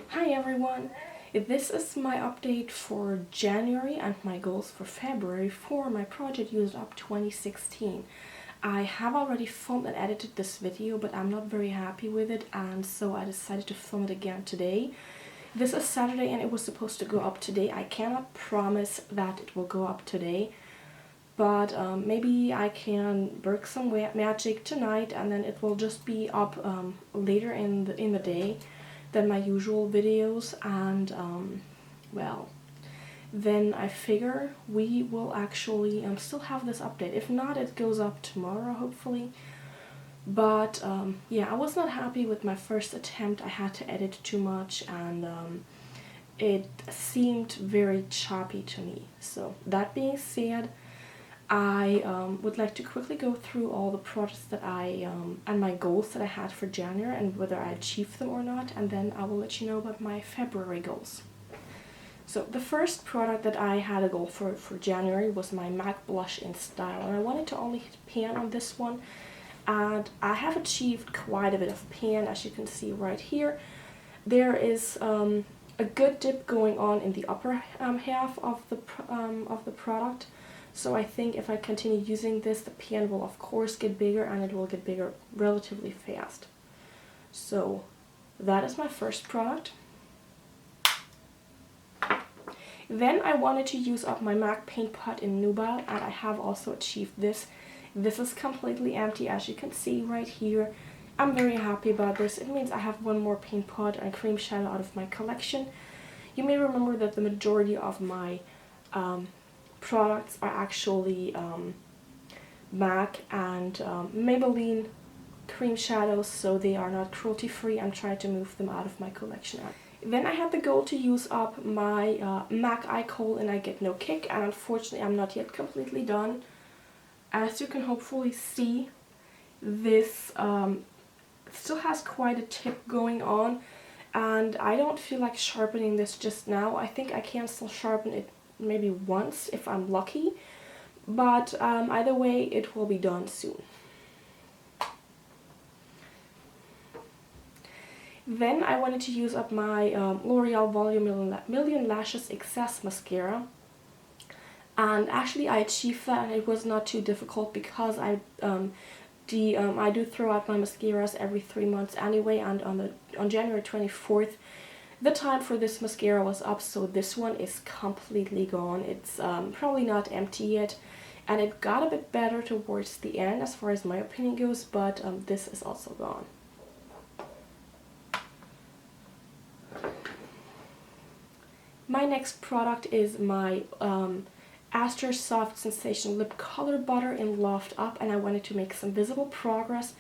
Hi everyone! This is my update for January and my goals for February for my project Use It Up 2016. I have already filmed and edited this video, but I'm not very happy with it, and so I decided to film it again today. This is Saturday and it was supposed to go up today. I cannot promise that it will go up today, but maybe I can work some magic tonight and then it will just be up later in the day than my usual videos, and well, then I figure we will actually still have this update. If not, it goes up tomorrow hopefully. But yeah, I was not happy with my first attempt. I had to edit too much and it seemed very choppy to me. So that being said, I would like to quickly go through all the projects that and my goals that I had for January and whether I achieved them or not, and then I will let you know about my February goals. So the first product that I had a goal for January was my MAC blush in Style, and I wanted to only hit pan on this one, and I have achieved quite a bit of pan, as you can see right here. There is a good dip going on in the upper half of the product. So I think if I continue using this, the pan will of course get bigger, and it will get bigger relatively fast. So that is my first product. Then I wanted to use up my MAC paint pot in Nubile, and I have also achieved this. This is completely empty, as you can see right here. I'm very happy about this. It means I have one more paint pot and cream shadow out of my collection. You may remember that the majority of my products are actually MAC and Maybelline cream shadows, so they are not cruelty free. I'm trying to move them out of my collection. Then I had the goal to use up my MAC eye kohl and I Get No Kick, and unfortunately I'm not yet completely done. As you can hopefully see, this still has quite a tip going on, and I don't feel like sharpening this just now. I think I can still sharpen it maybe once if I'm lucky, but either way it will be done soon. Then I wanted to use up my L'Oreal Volume Million Lashes Excess Mascara, and actually I achieved that, and it was not too difficult because I do throw out my mascaras every 3 months anyway, and on January 24th the time for this mascara was up, so this one is completely gone. It's probably not empty yet, and it got a bit better towards the end as far as my opinion goes, but this is also gone. My next product is my Aster Soft Sensation Lip Color Butter in Loft Up, and I wanted to make some visible progress.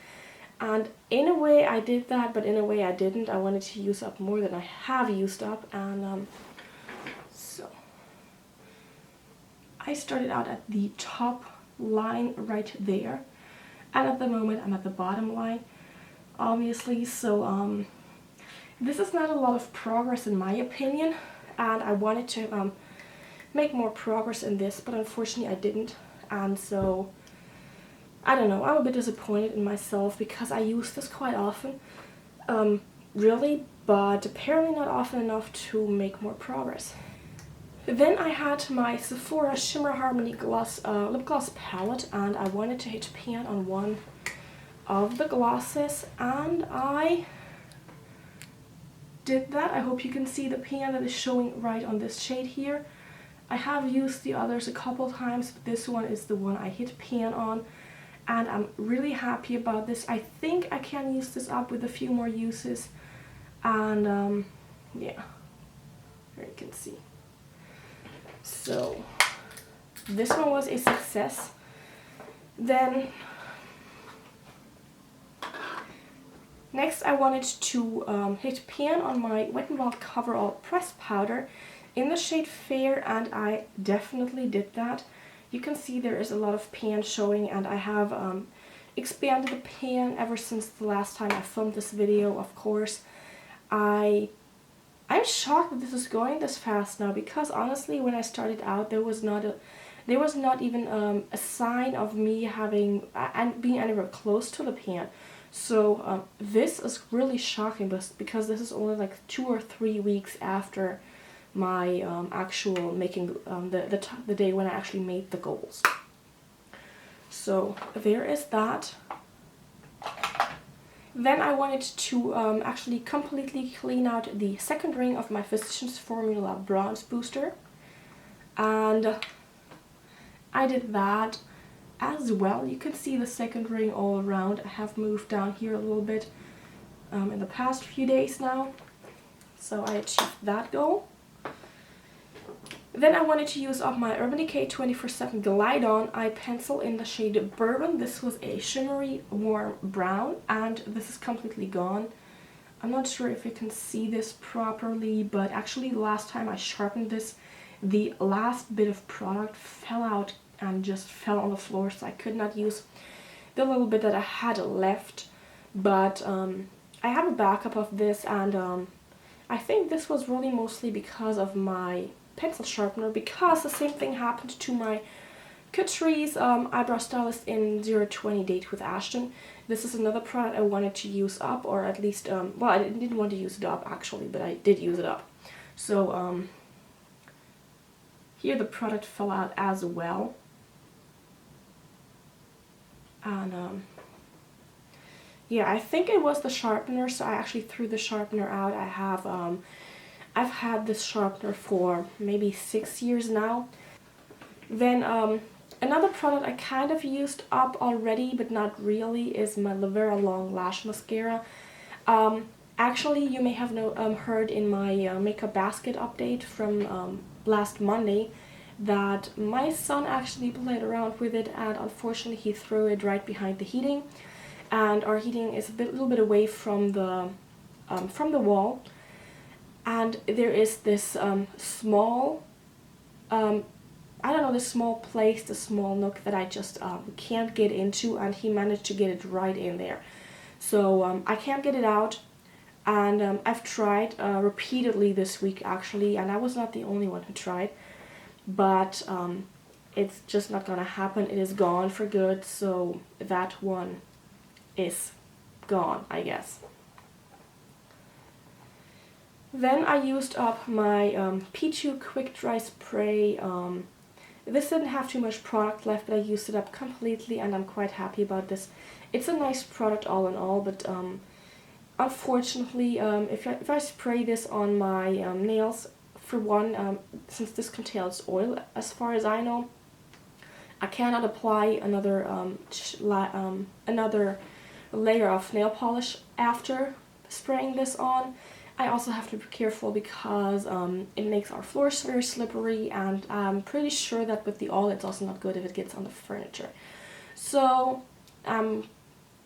And in a way I did that, but in a way I didn't. I wanted to use up more than I have used up, and so I started out at the top line right there, and at the moment I'm at the bottom line, obviously. So this is not a lot of progress in my opinion, and I wanted to make more progress in this, but unfortunately I didn't, and so I don't know, I'm a bit disappointed in myself because I use this quite often, really, but apparently not often enough to make more progress. Then I had my Sephora Shimmer Harmony lip gloss palette, and I wanted to hit pan on one of the glosses, and I did that. I hope you can see the pan that is showing right on this shade here. I have used the others a couple times, but this one is the one I hit pan on, and I'm really happy about this. I think I can use this up with a few more uses, and yeah, there you can see. So this one was a success. Then next I wanted to hit pan on my Wet n Wild Coverall Pressed Powder in the shade Fair, and I definitely did that. You can see there is a lot of pan showing, and I have expanded the pan ever since the last time I filmed this video, of course. I'm shocked that this is going this fast now, because honestly when I started out there was not even a sign of me having and being anywhere close to the pan. So this is really shocking, because this is only like 2 or 3 weeks after my actual making, the day when I actually made the goals. So there is that. Then I wanted to actually completely clean out the second ring of my Physicians Formula Bronze Booster. And I did that as well. You can see the second ring all around. I have moved down here a little bit in the past few days now. So I achieved that goal. Then I wanted to use up my Urban Decay 24/7 Glide On eye pencil in the shade Bourbon. This was a shimmery warm brown, and this is completely gone. I'm not sure if you can see this properly, but actually the last time I sharpened this, the last bit of product fell out and just fell on the floor, so I could not use the little bit that I had left. But I have a backup of this, and I think this was really mostly because of my pencil sharpener, because the same thing happened to my Catrice eyebrow stylist in 020 Date with Ashton. This is another product I wanted to use up, or at least, well, I didn't want to use it up actually, but I did use it up. So here the product fell out as well. And yeah, I think it was the sharpener, so I actually threw the sharpener out. I have I've had this sharpener for maybe 6 years now. Then another product I kind of used up already, but not really, is my Lavera Long Lash Mascara. Actually, you may have heard in my makeup basket update from last Monday that my son actually played around with it, and unfortunately he threw it right behind the heating. And our heating is a little bit away from the wall. And there is this small, I don't know, this small place, this small nook that I just can't get into, and he managed to get it right in there. So I can't get it out, and I've tried repeatedly this week actually, and I was not the only one who tried, but it's just not gonna happen. It is gone for good, so that one is gone, I guess. Then I used up my P2 Quick Dry Spray. This didn't have too much product left, but I used it up completely, and I'm quite happy about this. It's a nice product all in all, but unfortunately, if I spray this on my nails, for one, since this contains oil, as far as I know, I cannot apply another another layer of nail polish after spraying this on. I also have to be careful because it makes our floors very slippery, and I'm pretty sure that with the oil it's also not good if it gets on the furniture. So I'm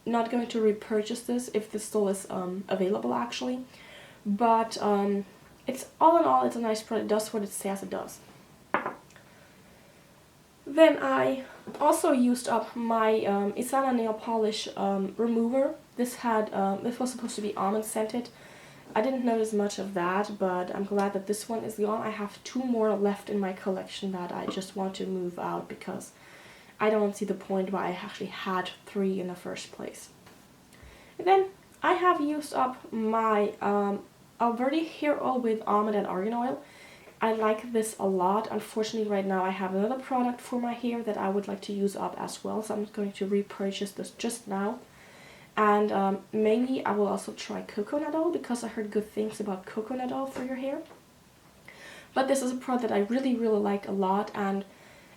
not going to repurchase this if this still is available actually. But it's all in all, it's a nice product. It does what it says it does. Then I also used up my Isana nail polish remover. This was supposed to be almond scented. I didn't notice much of that, but I'm glad that this one is gone. I have 2 more left in my collection that I just want to move out because I don't see the point why I actually had 3 in the first place. And then I have used up my Alberti hair oil with almond and argan oil. I like this a lot. Unfortunately, right now I have another product for my hair that I would like to use up as well, so I'm going to repurchase this just now. And maybe I will also try coconut oil, because I heard good things about coconut oil for your hair. But this is a product that I really like a lot, and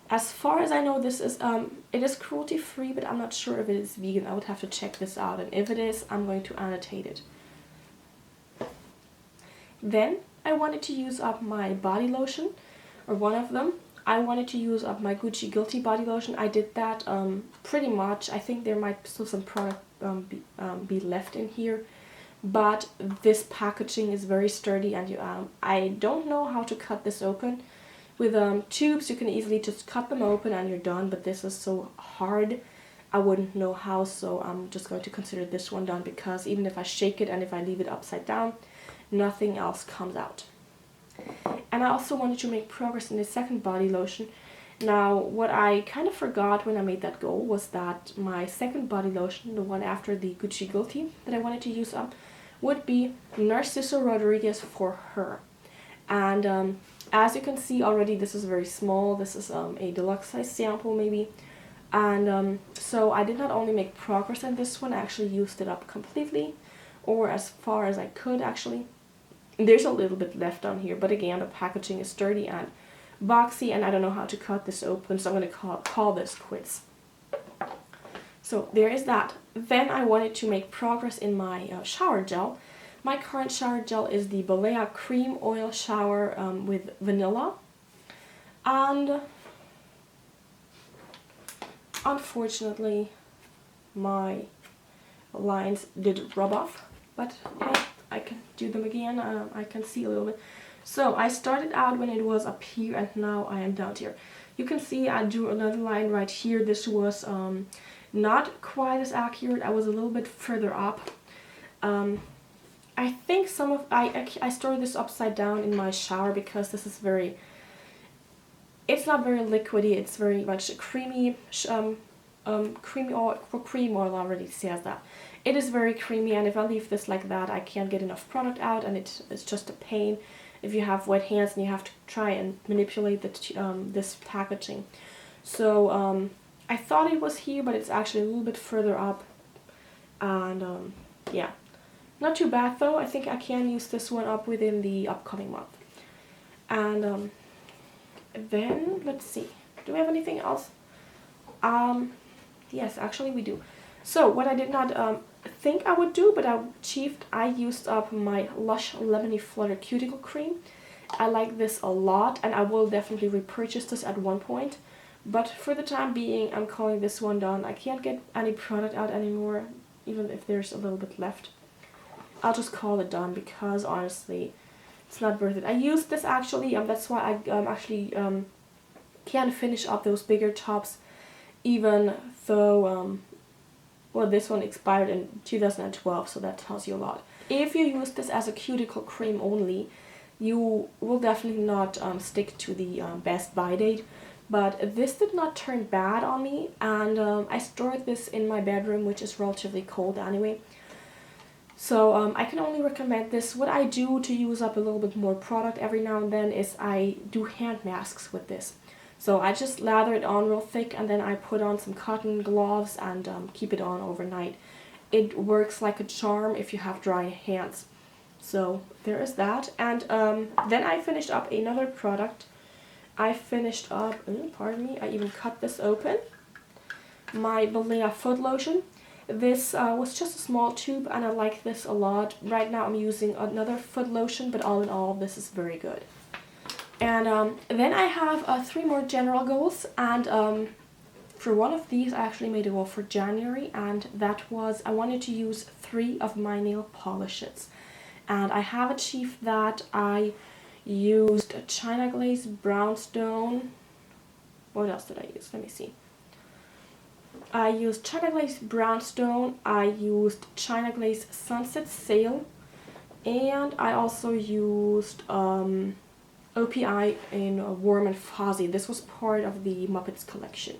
as far as I know, this is it is cruelty free, but I'm not sure if it is vegan. I would have to check this out, and if it is, I'm going to annotate it. Then I wanted to use up my body lotion, or one of them. I wanted to use up my Gucci Guilty body lotion. I did that pretty much. I think there might still some product be left in here, but this packaging is very sturdy, and I don't know how to cut this open. With tubes you can easily just cut them open and you're done, but this is so hard I wouldn't know how, so I'm just going to consider this one done, because even if I shake it and if I leave it upside down, nothing else comes out. And I also wanted to make progress in the second body lotion, Now, what I kind of forgot when I made that goal was that my second body lotion, the one after the Gucci Guilty that I wanted to use up, would be Narciso Rodriguez for her. And as you can see already, this is very small. This is a deluxe size sample maybe. And so I did not only make progress on this one, I actually used it up completely, or as far as I could actually. There's a little bit left on here, but again, the packaging is sturdy and boxy, and I don't know how to cut this open, so I'm going to call this quits. So there is that. Then I wanted to make progress in my shower gel. My current shower gel is the Balea Cream Oil Shower with vanilla. And unfortunately, my lines did rub off, but hey, I can do them again. I can see a little bit. So I started out when it was up here, and now I am down here. You can see I drew another line right here. This was not quite as accurate. I was a little bit further up. I think I stored this upside down in my shower because this is it's not very liquidy. It's very much creamy. Creamy oil, cream oil already says that. It is very creamy, and if I leave this like that, I can't get enough product out, and it's just a pain if you have wet hands and you have to try and manipulate this packaging. So I thought it was here, but it's actually a little bit further up, and yeah, not too bad though. I think I can use this one up within the upcoming month. And then let's see, do we have anything else? Yes, actually we do. So what I did not think I would do, but I achieved, I used up my Lush Lemony Flutter Cuticle Cream. I like this a lot, and I will definitely repurchase this at one point. But for the time being, I'm calling this one done. I can't get any product out anymore, even if there's a little bit left. I'll just call it done because honestly, it's not worth it. I used this actually, that's why I can finish up those bigger tops, even though well, this one expired in 2012, so that tells you a lot. If you use this as a cuticle cream only, you will definitely not stick to the best by date. But this did not turn bad on me, and I stored this in my bedroom, which is relatively cold anyway. So I can only recommend this. What I do to use up a little bit more product every now and then is I do hand masks with this. So I just lather it on real thick, and then I put on some cotton gloves and keep it on overnight. It works like a charm if you have dry hands. So there is that. And then I finished up another product. I finished up, pardon me, I even cut this open. My Balea foot lotion. This was just a small tube, and I like this a lot. Right now I'm using another foot lotion, but all in all, this is very good. And then I have 3 more general goals, and for one of these I actually made a goal for January, and that was I wanted to use 3 of my nail polishes. And I have achieved that. I used a China Glaze Brownstone. What else did I use? Let me see. I used China Glaze Brownstone, I used China Glaze Sunset Sail, and I also used OPI in Warm and Fuzzy. This was part of the Muppets collection.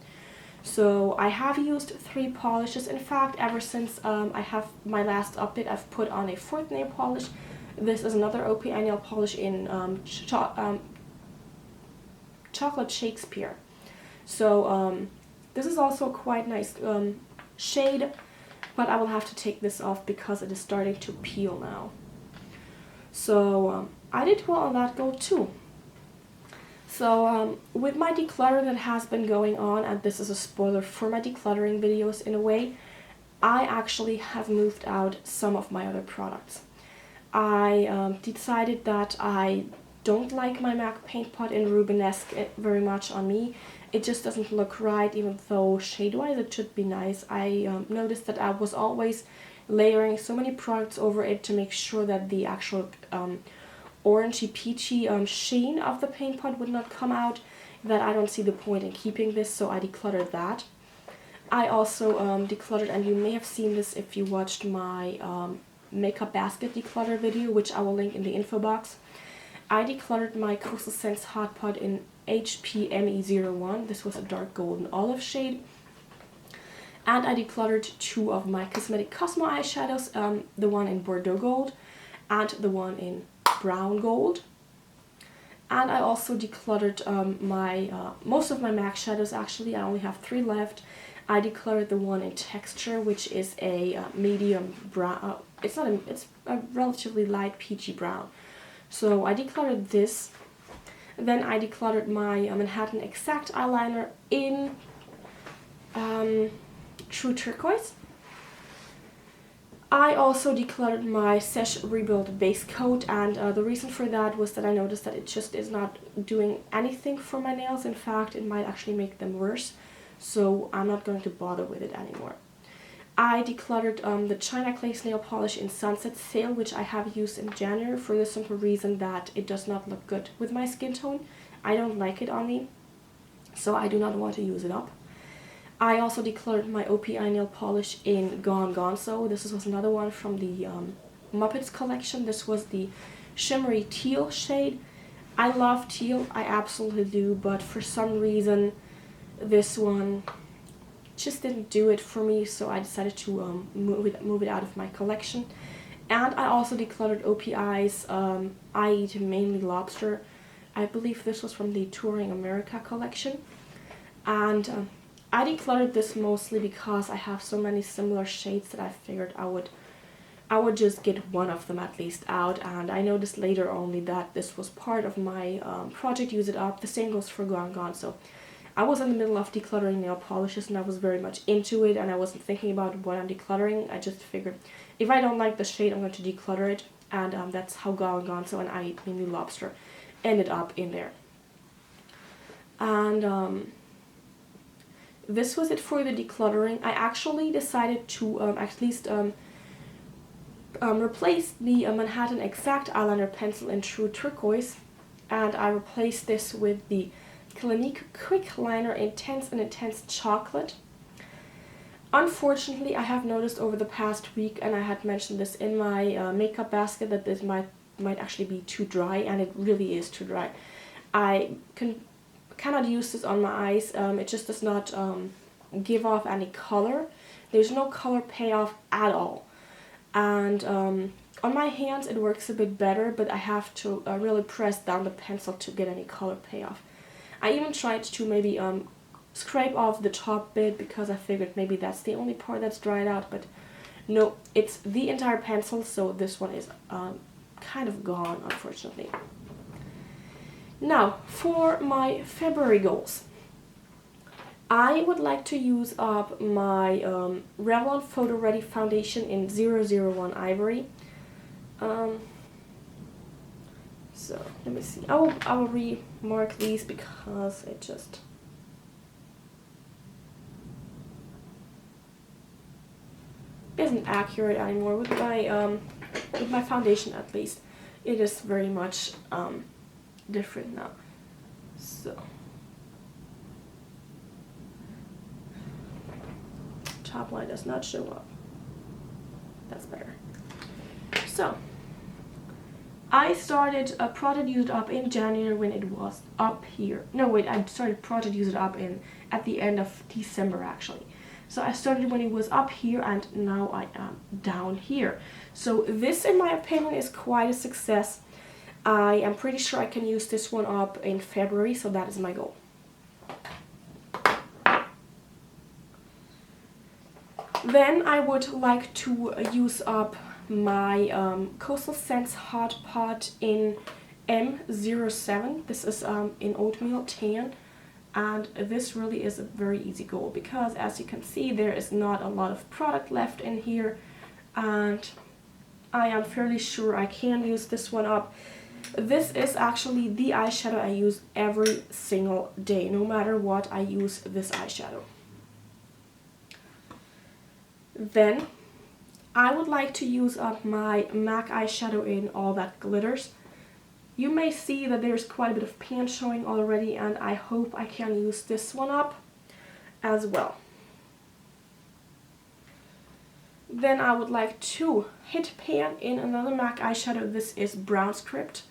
So I have used 3 polishes. In fact, ever since I have my last update, I've put on a 4th nail polish. This is another OPI nail polish in Chocolate Shakespeare. So this is also a quite nice shade, but I will have to take this off because it is starting to peel now. So I did well on that goal too. So with my declutter that has been going on, and this is a spoiler for my decluttering videos in a way, I actually have moved out some of my other products. I decided that I don't like my MAC paint pot in Rubenesque very much on me. It just doesn't look right, even though shade-wise it should be nice. I noticed that I was always layering so many products over it to make sure that the actual orangey peachy sheen of the paint pot would not come out, that I don't see the point in keeping this, so I decluttered that. I also decluttered, and you may have seen this if you watched my makeup basket declutter video, which I will link in the info box. I decluttered my Coastal Scents Hot Pot in HPME01. This was a dark golden olive shade. And I decluttered two of my Cosmetic Cosmo eyeshadows, the one in Bordeaux Gold and the one in Brown Gold. And I also decluttered most of my MAC shadows actually. I only have 3 left. I decluttered the one in Texture, which is a medium brown. It's a relatively light peachy brown. So I decluttered this. Then I decluttered my Manhattan Exact eyeliner in True Turquoise. I also decluttered my Seche Rebuild base coat, and the reason for that was that I noticed that it just is not doing anything for my nails. In fact, it might actually make them worse, so I'm not going to bother with it anymore. I decluttered the China Glaze nail polish in Sunset Sail, which I have used in January for the simple reason that it does not look good with my skin tone. I don't like it on me, so I do not want to use it up. I also decluttered my OPI nail polish in Gone Gonzo. This was another one from the Muppets collection. This was the shimmery teal shade. I love teal, I absolutely do, but for some reason this one just didn't do it for me, so I decided to move it out of my collection. And I also decluttered OPI's I Eat Mainly Lobster. I believe this was from the Touring America collection. And I decluttered this mostly because I have so many similar shades that I figured I would just get one of them at least out, and I noticed later only that this was part of my project Use It Up. The same goes for Gone Gone. So I was in the middle of decluttering nail polishes and I was very much into it, and I wasn't thinking about what I'm decluttering. I just figured if I don't like the shade, I'm going to declutter it, and that's how Gone Gone So and I Eat Mainly Lobster ended up in there. And this was it for the decluttering. I actually decided to at least replace the Manhattan Exact eyeliner pencil in True Turquoise, and I replaced this with the Clinique Quick Liner Intense and Intense Chocolate. Unfortunately, I have noticed over the past week, and I had mentioned this in my makeup basket, that this might actually be too dry, and it really is too dry. I cannot use this on my eyes. It just does not give off any color. There's no color payoff at all. And on my hands it works a bit better, but I have to really press down the pencil to get any color payoff. I even tried to maybe scrape off the top bit because I figured maybe that's the only part that's dried out, but no, it's the entire pencil, so this one is kind of gone, unfortunately. Now, for my February goals, I would like to use up my Revlon Photo Ready Foundation in 001 Ivory. So, let me see. I will remark these because it just isn't accurate anymore with my foundation, at least. It is very much different now. So top line does not show up. That's better. So I started a Project Use It Up in January when it was up here. No wait, I started Project Use It Up at the end of December actually. So I started when it was up here, and now I am down here. So this, in my opinion, is quite a success. I am pretty sure I can use this one up in February, so that is my goal. Then I would like to use up my Coastal Scents Hot Pot in M07. This is in Oatmeal Tan, and this really is a very easy goal because, as you can see, there is not a lot of product left in here, and I am fairly sure I can use this one up. This is actually the eyeshadow I use every single day. No matter what, I use this eyeshadow. Then I would like to use up my MAC eyeshadow in All That Glitters. You may see that there's quite a bit of pan showing already, and I hope I can use this one up as well. Then I would like to hit pan in another MAC eyeshadow. This is Brown Script.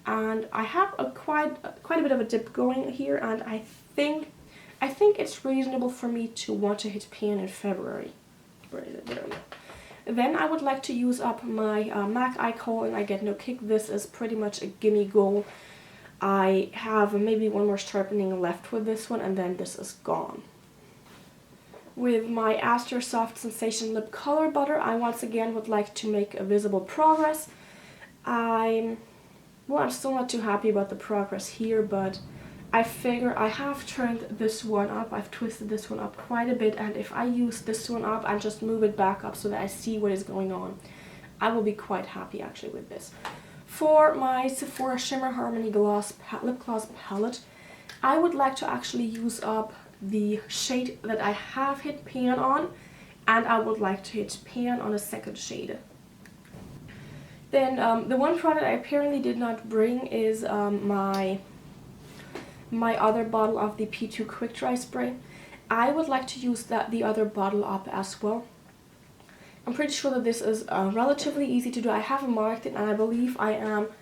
and I have quite a bit of a dip going here, and I think it's reasonable for me to want to hit pan in February. Where is it? There we go. Then I would like to use up my MAC eye kohl and I get no kick. This is pretty much a gimme goal. I have maybe one more sharpening left with this one, and then this is gone. With my Aster Soft Sensation Lip Color Butter, I once again would like to make a visible progress. I'm still not too happy about the progress here, but I figure I have turned this one up. I've twisted this one up quite a bit, and if I use this one up and just move it back up so that I see what is going on, I will be quite happy actually with this. For my Sephora Shimmer Harmony Lip Gloss Palette, I would like to actually use up the shade that I have hit pan on, and I would like to hit pan on a second shade. Then the one product I apparently did not bring is my other bottle of the P2 Quick Dry Spray. I would like to use the other bottle up as well. I'm pretty sure that this is relatively easy to do. I have marked it, and I believe I am. Let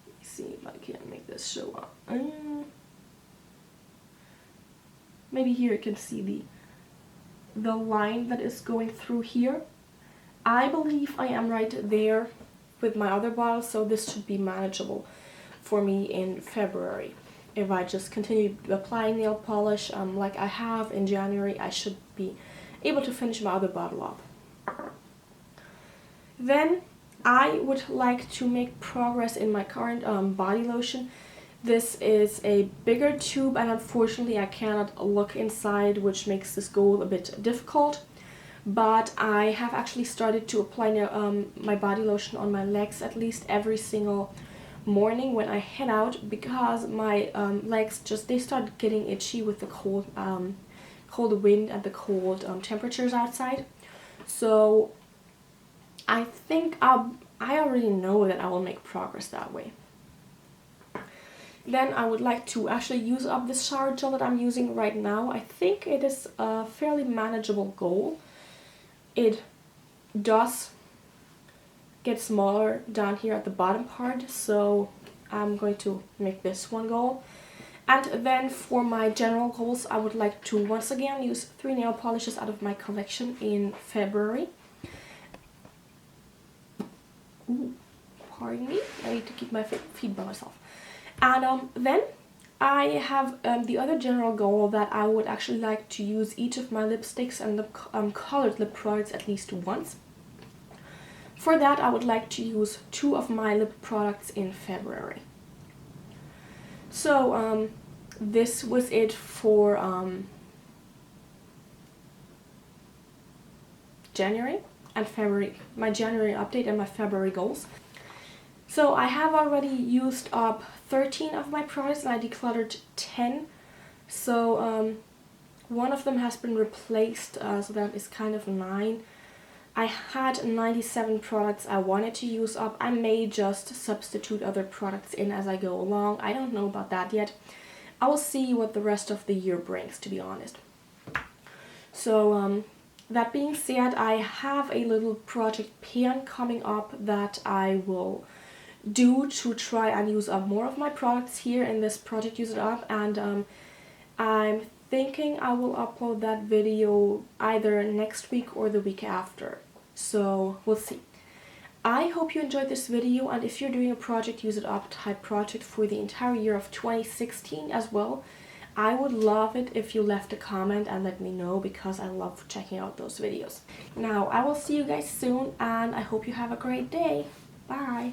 me see if I can make this show up. Maybe here you can see the line that is going through here. I believe I am right there with my other bottle, so this should be manageable for me in February. If I just continue applying nail polish like I have in January, I should be able to finish my other bottle up. Then I would like to make progress in my current body lotion. This is a bigger tube, and unfortunately I cannot look inside, which makes this goal a bit difficult. But I have actually started to apply my body lotion on my legs at least every single morning when I head out, because my legs they start getting itchy with the cold wind and the cold temperatures outside. So I think I already know that I will make progress that way. Then I would like to actually use up this shower gel that I'm using right now. I think it is a fairly manageable goal. It does get smaller down here at the bottom part, so I'm going to make this one goal. And then for my general goals, I would like to once again use 3 nail polishes out of my collection in February. Ooh, pardon me, I need to keep my feet by myself. And then I have the other general goal that I would actually like to use each of my lipsticks and the colored lip products at least once. For that, I would like to use 2 of my lip products in February. So this was it for January and February, my January update and my February goals. So I have already used up 13 of my products and I decluttered 10. So one of them has been replaced, so that is kind of 9. I had 97 products I wanted to use up. I may just substitute other products in as I go along. I don't know about that yet. I will see what the rest of the year brings, to be honest. So that being said, I have a little project pan coming up that I will do to try and use up more of my products here in this project Use It Up, and I'm thinking I will upload that video either next week or the week after, so we'll see. I hope you enjoyed this video, and if you're doing a project Use It Up type project for the entire year of 2016 as well, I would love it if you left a comment and let me know, because I love checking out those videos. Now, I will see you guys soon, and I hope you have a great day. Bye!